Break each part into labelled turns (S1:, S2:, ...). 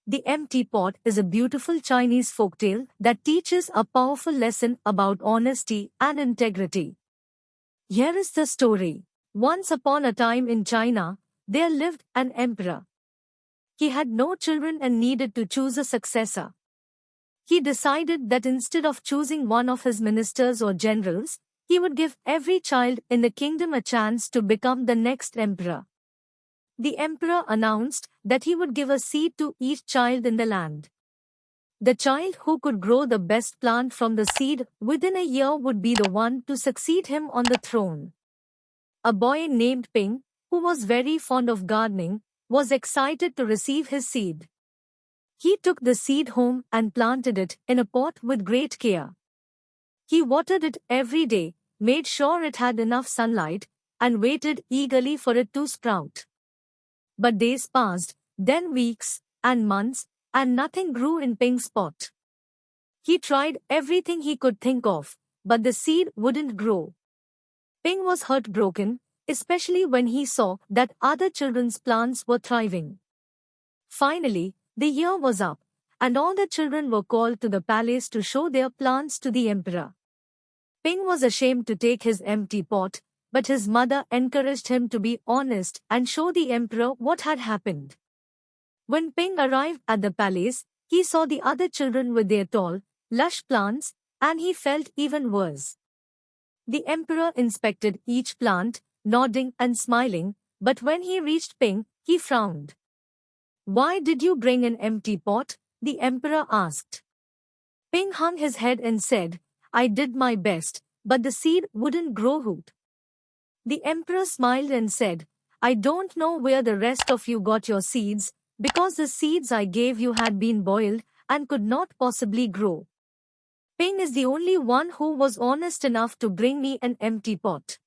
S1: The Empty Pot is a beautiful Chinese folktale that teaches a powerful lesson about honesty and integrity. Here is the story. Once upon a time in China, there lived an emperor. He had no children and needed to choose a successor. He decided that instead of choosing one of his ministers or generals, he would give every child in the kingdom a chance to become the next emperor. The emperor announced that he would give a seed to each child in the land. The child who could grow the best plant from the seed within a year would be the one to succeed him on the throne. A boy named Ping, who was very fond of gardening, was excited to receive his seed. He took the seed home and planted it in a pot with great care. He watered it every day, made sure it had enough sunlight, and waited eagerly for it to sprout. But days passed, then weeks, and months, and nothing grew in Ping's pot. He tried everything he could think of, but the seed wouldn't grow. Ping was heartbroken, especially when he saw that other children's plants were thriving. Finally, the year was up, and all the children were called to the palace to show their plants to the emperor. Ping was ashamed to take his empty pot, but his mother encouraged him to be honest and show the emperor what had happened. When Ping arrived at the palace, he saw the other children with their tall, lush plants, and he felt even worse. The emperor inspected each plant, nodding and smiling, but when he reached Ping, he frowned. "Why did you bring an empty pot?" the emperor asked. Ping hung his head and said, "I did my best, but the seed wouldn't grow root." The emperor smiled and said, "I don't know where the rest of you got your seeds, because the seeds I gave you had been boiled and could not possibly grow. Ping is the only one who was honest enough to bring me an empty pot.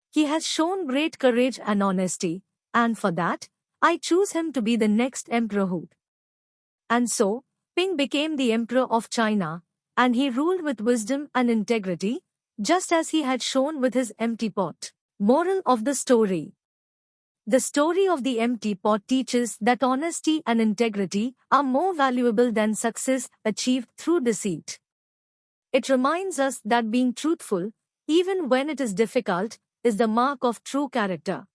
S1: He has shown great courage and honesty, and for that, I choose him to be the next emperor." And so, Ping became the emperor of China, and he ruled with wisdom and integrity, just as he had shown with his empty pot. Moral of the story. The story of the empty pot teaches that honesty and integrity are more valuable than success achieved through deceit. It reminds us that being truthful, even when it is difficult, is the mark of true character.